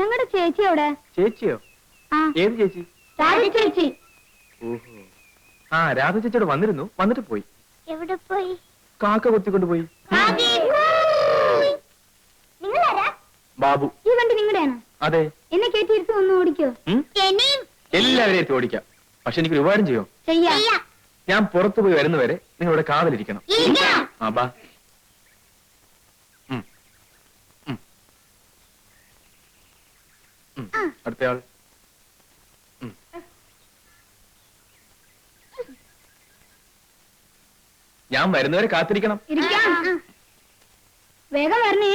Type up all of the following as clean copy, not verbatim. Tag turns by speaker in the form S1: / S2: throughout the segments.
S1: ഞങ്ങളുടെ ചേച്ചി എവിടെ?
S2: ചേച്ചിയോ? ഏത് ചേച്ചി?
S1: ചേച്ചി.
S2: ആ, രാധ ചേച്ചിയോട് വന്നിരുന്നു, വന്നിട്ട് പോയി.
S1: എവിടെ പോയി?
S2: കാക്ക കൊത്തിക്കൊണ്ട് പോയി. ബാബു.
S1: ഈ വണ്ടി നിങ്ങളുടെയാണ്?
S2: അതെ.
S1: എന്നെ കയറ്റിയിരുത്ത് ഒന്ന് ഓടിക്കോ?
S2: എല്ലാവരെയും എത്തി ഓടിക്കാം. പക്ഷെ എനിക്ക് ഉപകാരം ചെയ്യോ? ഞാൻ പുറത്തു പോയി വരുന്നവരെ നിങ്ങളുടെ കാവലിരിക്കണം. ആ, ബാ. അടുത്തയാൾ. ഞാൻ വരുന്നവരെ കാത്തിരിക്കണം.
S1: വേഗം വരണേ.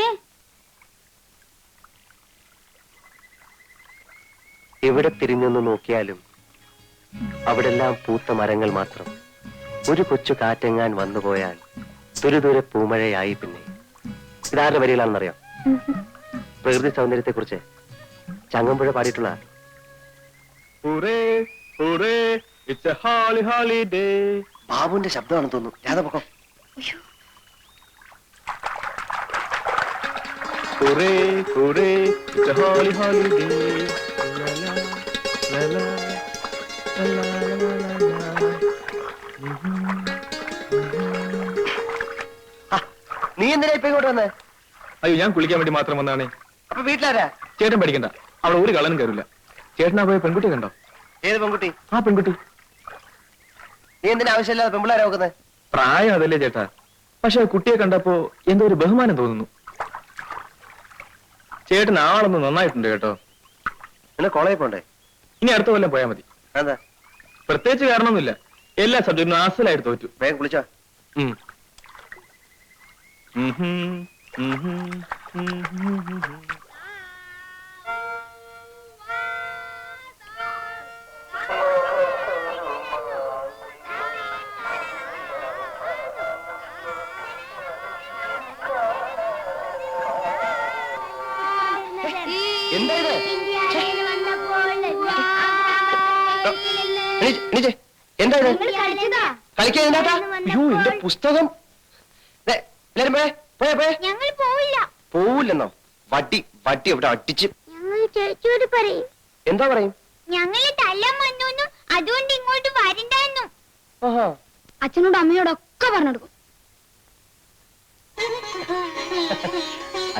S3: എവിടെ തിരിഞ്ഞൊന്ന് നോക്കിയാലും അവിടെല്ലാം പൂത്ത മരങ്ങൾ മാത്രം. ഒരു കൊച്ചു കാറ്റെങ്ങാൻ വന്നുപോയാൽ തുരുതുരെ പൂമഴയായി. പിന്നെ ഇതാരുടെ വരികളാണെന്നറിയാം? പ്രകൃതി സൗന്ദര്യത്തെ കുറിച്ച് ചങ്ങമ്പുഴ പാടിയിട്ടുള്ള. ബാബുവിന്റെ ശബ്ദമാണെന്ന് തോന്നുന്നു. രാധപക്കം. നീ എന്തിനാ ഇപ്പൊ ഇങ്ങോട്ട് വന്നേ?
S2: അയ്യോ, ഞാൻ കുളിക്കാൻ വേണ്ടി മാത്രം വന്നാണേ.
S3: അപ്പൊ വീട്ടിലാരാ?
S2: ചേട്ടൻ പഠിക്കണ്ട, അവിടെ ഒരു കളനും കയറില്ല. ചേട്ടനാ പോയ പെൺകുട്ടി കണ്ടോ?
S3: ഏത് പെൺകുട്ടി?
S2: ആ പെൺകുട്ടി.
S3: നീ എന്തിനാ ആവശ്യമില്ലാതെ പെൺപിള്ളേരെ നോക്കുന്നത്?
S2: പ്രായം അതല്ലേ ചേട്ടാ, പക്ഷെ കുട്ടിയെ കണ്ടപ്പോ എന്തോ ഒരു ബഹുമാനം തോന്നുന്നു. ചേട്ടൻ ആളൊന്ന് നന്നായിട്ടുണ്ട് കേട്ടോ.
S3: പിന്നെ കോളേജിൽ പോണ്ടേ?
S2: ഇനി അടുത്ത കൊല്ലം പോയാൽ മതി.
S3: എന്താ?
S2: പ്രത്യേകിച്ച് കാരണമൊന്നുമില്ല, എല്ലാ സബ്ജക്റ്റിനും ആസലായിട്ട് തോറ്റു.
S3: വേഗം കുളിച്ചോ. എന്താ ഇത്? എന്താ ഇത്? കളിക്കാൻ എന്താ? അയ്യോ, എന്റെ പുസ്തകം. എല്ലാരും പോവില്ലെന്നോ? വട്ടി വട്ടി ഇവിടെ അടിച്ച്.
S1: ചേച്ചിയോട് പറയും.
S3: എന്താ പറയും?
S1: ഞങ്ങള് തല്ലാൻ വന്നു, അതുകൊണ്ട് ഇങ്ങോട്ട് വരണ്ടാന്നു.
S3: ഓഹോ.
S1: അച്ഛനോട് അമ്മയോടൊക്കെ പറഞ്ഞെടുക്കും.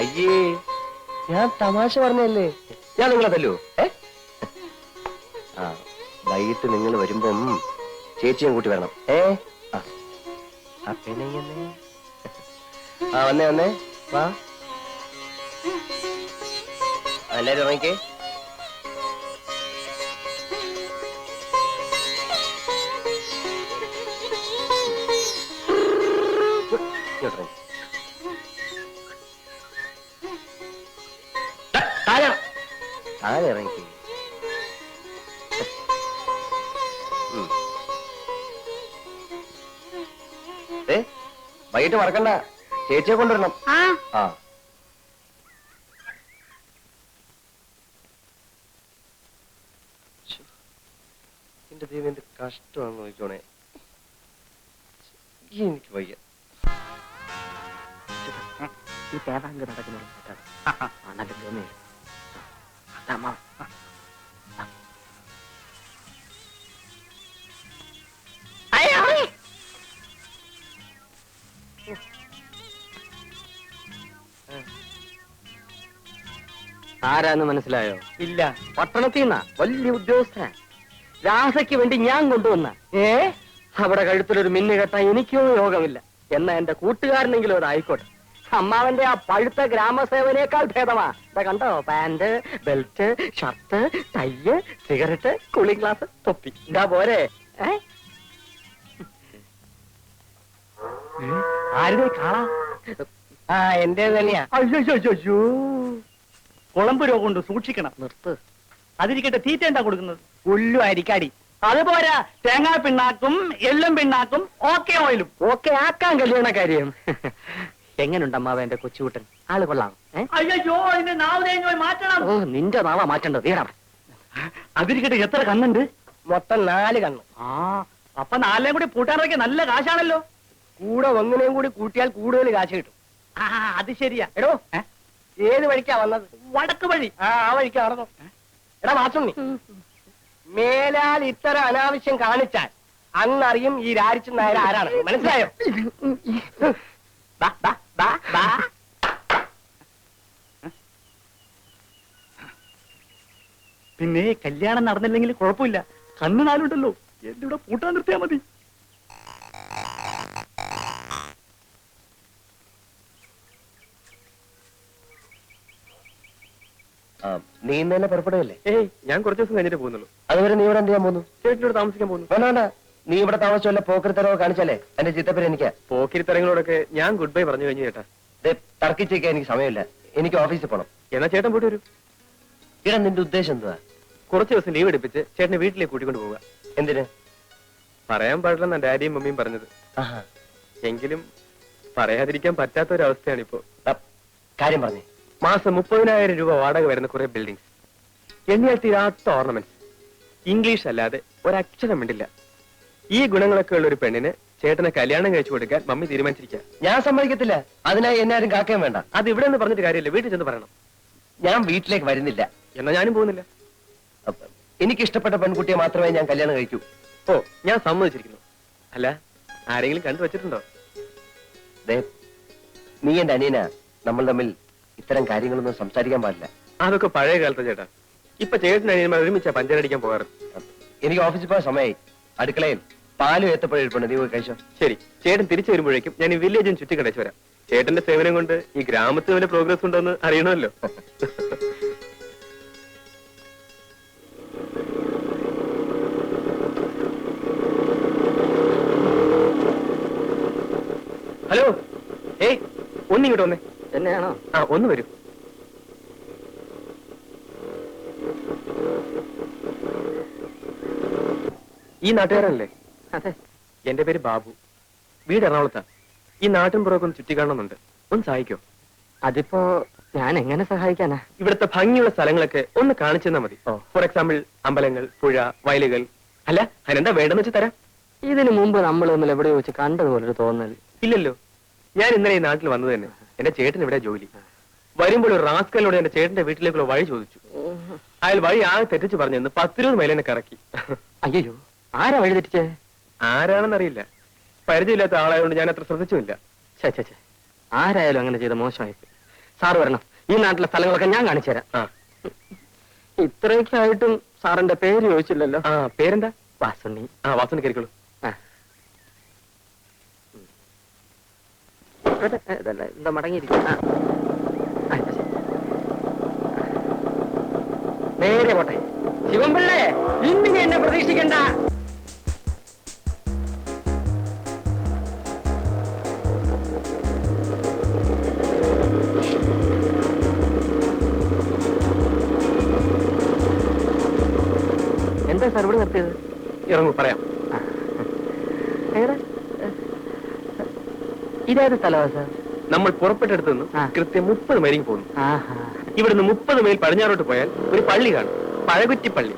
S3: അയ്യേ, ഞാൻ തമാശ പറഞ്ഞല്ലേ. ഞാൻ നിങ്ങളെ തല്ലൂ? ആ, വൈകിട്ട് നിങ്ങൾ വരുമ്പം ചേച്ചിയും കൂട്ടി വരണം. ആ, വന്നേ വന്നേ, വാ. എല്ലാരും ഇറങ്ങിക്കേ. താഴെ ഇറങ്ങിക്കേ. വൈകിട്ട് മറക്കണ്ട, ചേച്ചിയെ കൊണ്ടുവരണം. ആ, എന്റെ ദൈവം, എന്ത് കഷ്ടമാണെന്ന് നോക്കണേ. എനിക്ക് വയ്യ. ഈ തേവാങ്ക് നടക്കുന്ന ആരാന്ന് മനസ്സിലായോ? ഇല്ല. പട്ടണത്തിൽ നിന്നാ, വലിയ ഉദ്യോഗസ്ഥനാ. രാധയ്ക്ക് വേണ്ടി ഞാൻ കൊണ്ടുവന്ന. അവിടെ കഴുത്തിലൊരു മിന്നു കെട്ടാൻ എനിക്കോ യോഗമില്ല. എന്നാ എന്റെ കൂട്ടുകാരനെങ്കിലും അതായിക്കോട്ടെ. അമ്മാവന്റെ ആ പഴുത്ത ഗ്രാമസേവനേക്കാൾ ഭേദമാ. ഇതാ കണ്ടോ, pant, belt, shirt, tie, cigarette, cooling glass, തൊപ്പി. ഇതാ പോരെ. ആരുടെ കാണാ? ആ, എന്റെ തന്നെയാ. അയ്യോ, കുളമ്പ് രോഗം കൊണ്ട് സൂക്ഷിക്കണം. നിർത്ത്. അതിരിക്കട്ടെ, തീറ്റ എന്താ കൊടുക്കുന്നത്? പുല്ലു, അരിക്കാടി. അതുപോരാ, തേങ്ങാ പിണ്ണാക്കും എള്ളും പിണ്ണാക്കും ഓക്കെ ഓയിലും. ഓക്കെ ആക്കാൻ കല്യാണ കാര്യം. എങ്ങനുണ്ട് അമ്മാവ എന്റെ കൊച്ചുകൂട്ടൻ? ആള് കൊള്ളാം. അയ്യോ, അതിന്റെ നാവ് മാറ്റണം. ഓ, നിന്റെ നാവാ മാറ്റേണ്ടത്. തീരാ. അതിരിക്കട്ടെ, എത്ര കണ്ണുണ്ട്? മൊത്തം 4 കണ്ണ്. ആ, അപ്പൊ 4 കൂടി പൂട്ടാനൊക്കെ നല്ല കാശാണല്ലോ. കൂടെ ഒന്നിനെയും കൂടി കൂട്ടിയാൽ കൂടുതൽ കാശ് കിട്ടും. ആ, അത് ശരിയാ. എടോ, ഏത് വഴിക്കാ വന്നത്? വടക്ക് വഴി. ആ വഴിക്കാ നടന്നു. എടാ വാസുണ്ണി, മേലാൽ ഇത്തരം അനാവശ്യം കാണിച്ചാൽ അന്നറിയും ഈ രാരിച്ചൻ നായർ ആരാണ്. മനസ്സിലായോ? പിന്നെ കല്യാണം നടന്നില്ലെങ്കിൽ കുഴപ്പമില്ല, കണ്ണു നാലുണ്ടല്ലോ, എന്റെ ഇവിടെ പൂട്ടാൻ നിർത്തിയാ മതി.
S2: നീ ഇന്ന് തന്നെ പുറപ്പെടുകയല്ലേ?
S4: ഏയ്, ഞാൻ കുറച്ച് ദിവസം കഴിഞ്ഞിട്ട് പോകുന്നുള്ളൂ.
S2: അതുവരെ നീ ഇവിടെ എന്ത് ചെയ്യാൻ പോകുന്നു?
S4: ചേട്ടനോട് താമസിക്കാൻ പോകുന്നു.
S2: വേണ്ട വേണ്ട, നീ ഇവിടെ താമസിച്ചല്ല പോക്കരിത്തരവോ കാണിച്ചാലേ എന്റെ ചിത്തപ്പേര് എനിക്കാ.
S4: പോക്കിരിത്തരങ്ങളോടൊക്കെ ഞാൻ ഗുഡ് ബൈ പറഞ്ഞു കഴിഞ്ഞു ചേട്ടാ.
S2: തർക്കിച്ചേക്കാൻ എനിക്ക് സമയമില്ല, എനിക്ക് ഓഫീസിൽ പോണം.
S4: എന്നാ ചേട്ടൻ പോയിട്ട് വരൂ.
S2: ഇടാ, നിന്റെ ഉദ്ദേശം എന്തുവാ?
S4: കുറച്ച് ദിവസം ലീവ് എടുപ്പിച്ച് ചേട്ടനെ വീട്ടിലേക്ക് കൂട്ടിക്കൊണ്ട് പോവുക.
S2: എന്തിന്?
S4: പറയാൻ പാടില്ലെന്നാ ഡാഡിയും മമ്മിയും പറഞ്ഞത്.
S2: ആഹാ,
S4: എങ്കിലും പറയാതിരിക്കാൻ പറ്റാത്തൊരവസ്ഥയാണിപ്പോ.
S2: കാര്യം പറഞ്ഞേ.
S4: മാസം 30,000 രൂപ വാടക വരുന്ന കുറെ ബിൽഡിങ്സ്, എണ്ണിയാൽ തീരാത്ത ഓർണമെന്റ്സ്, ഇംഗ്ലീഷ് അല്ലാതെ ഒരക്ഷരം വേണ്ടില്ല. ഈ ഗുണങ്ങളൊക്കെ ഉള്ള ഒരു പെണ്ണിന് ചേട്ടനെ കല്യാണം കഴിച്ചു കൊടുക്കാൻ മമ്മി തീരുമാനിച്ചിരിക്കുക.
S2: ഞാൻ സമ്മതിക്കത്തില്ല. അതിനായി എന്നെ ആരും കാക്കുകയും വേണ്ട.
S4: അത് ഇവിടെ നിന്ന് പറഞ്ഞിട്ട് കാര്യമില്ല, വീട്ടിൽ ചെന്ന് പറയണം.
S2: ഞാൻ വീട്ടിലേക്ക് വരുന്നില്ല.
S4: എന്നാ ഞാനും പോകുന്നില്ല.
S2: എനിക്ക് ഇഷ്ടപ്പെട്ട പെൺകുട്ടിയെ മാത്രമേ ഞാൻ കല്യാണം കഴിക്കൂ.
S4: ഓ, ഞാൻ സമ്മതിച്ചിരിക്കുന്നു. അല്ല, ആരെങ്കിലും കണ്ടു വെച്ചിട്ടുണ്ടോ?
S2: നീ എന്റെ അനിയനാ, നമ്മൾ തമ്മിൽ ഇത്തരം കാര്യങ്ങളൊന്നും സംസാരിക്കാൻ പാടില്ല.
S4: അതൊക്കെ പഴയ കാലത്തെ ചേട്ടാ. ഇപ്പൊ ചേട്ടൻ അനിയന്മാർ ഒരുമിച്ചാ പഞ്ചരടിക്കാൻ പോകാറ്.
S2: എനിക്ക് ഓഫീസിൽ പോകാൻ സമയമായി. അടുക്കളയിൽ പാലും ഏത്തപ്പഴം നീ പോയി കഴിച്ചോ.
S4: ശരി, ചേട്ടൻ തിരിച്ചു വരുമ്പോഴേക്കും ഞാൻ ഈ വില്ലേജും ചുറ്റിക്കടച്ചു വരാം. ചേട്ടന്റെ സേവനം കൊണ്ട് ഈ ഗ്രാമത്തിൽ വല്ല പ്രോഗ്രസ് ഉണ്ടോന്ന് അറിയണമല്ലോ. ഹലോ, ഏയ്, ഒന്നിങ്ങോട്ട് വന്നേ.
S3: എന്നെയാണോ?
S4: ആ, ഒന്ന് വരൂ. ഈ നാട്ടുകാരല്ലേ?
S3: അതെ.
S4: എന്റെ പേര് ബാബു, വീട് എറണാകുളത്താ. ഈ നാട്ടിൻ പുറമൊക്കെ ഒന്ന് ചുറ്റിക്കാണുന്നുണ്ട്, ഒന്ന് സഹായിക്കോ?
S3: അതിപ്പോ ഞാൻ എങ്ങനെ സഹായിക്കാനാ?
S4: ഇവിടുത്തെ ഭംഗിയുള്ള സ്ഥലങ്ങളൊക്കെ ഒന്ന് കാണിച്ചു തന്നാ മതി.
S3: ഓ.
S4: ഫോർ എക്സാമ്പിൾ, അമ്പലങ്ങൾ, പുഴ, വയലുകൾ. അല്ല, അതിനെന്താ വേണ്ടെന്ന് വെച്ച് തരാം.
S3: ഇതിനു മുമ്പ് നമ്മൾ തമ്മിൽ എവിടെ വെച്ച് കണ്ടതുപോലൊരു തോന്നൽ.
S4: ഇല്ലല്ലോ, ഞാൻ ഇന്നലെ ഈ നാട്ടിൽ വന്നത് തന്നെ. എന്റെ ചേട്ടൻ ഇവിടെ ജോലി. വരുമ്പോൾ ഒരു റാസ്കലിനോട് എന്റെ ചേട്ടന്റെ വീട്ടിലേക്കുള്ള വഴി ചോദിച്ചു. അയാൾ വഴി ആകെ തെറ്റിച്ച് പറഞ്ഞെന്ന് 10-20 മൈൽ എന്നെ കറക്കി.
S3: അയ്യോ, ആരാ വഴി തെറ്റിച്ചേ?
S4: ആരാണെന്നറിയില്ല, പരിചയമില്ലാത്ത ആളായതുകൊണ്ട് ഞാൻ അത്ര ശ്രദ്ധിച്ചുമില്ല.
S3: ചേ, ആരായാലും അങ്ങനെ ചെയ്ത മോശമായി. സാറ് വരണം, ഈ നാട്ടിലെ സ്ഥലങ്ങളൊക്കെ ഞാൻ കാണിച്ചു തരാം.
S4: ആ,
S3: ഇത്രയൊക്കെ ആയിട്ടും സാറിന്റെ പേര് ചോദിച്ചില്ലല്ലോ.
S4: ആ, പേരെന്താ?
S3: വാസുണ്ണി.
S4: ആ, വാസന കയറിക്കോളൂ.
S3: എന്താ മടങ്ങിയിരിക്കും. നേരെ പോട്ടെ. ശിവൻപിള്ളേ, ഇന്നിനി എന്നെ പ്രതീക്ഷിക്കണ്ട. എന്താ സാർ ഇവിടെ നിർത്തിയത്?
S4: ഇറങ്ങൂ, പറയാം.
S3: ഇതേത് സ്ഥലമാണ് സാർ?
S4: നമ്മൾ പുറപ്പെട്ടെടുത്തു നിന്ന്
S3: ആ.
S4: കൃത്യം 30 മൈലിൽ പോകുന്നു. ഇവിടുന്ന് 30 മൈൽ പടിഞ്ഞാറോട്ട് പോയാൽ ഒരു പള്ളി കാണും, പഴകുറ്റി പള്ളി.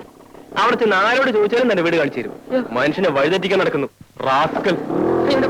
S4: അവിടെ ചെന്ന് ആരോട് ചോദിച്ചാലും തന്നെ വീട് കാണിച്ചു തരും. മനുഷ്യനെ വഴിതെറ്റിക്കാൻ നടക്കുന്നു, റാസ്കൽ.
S3: എന്നെ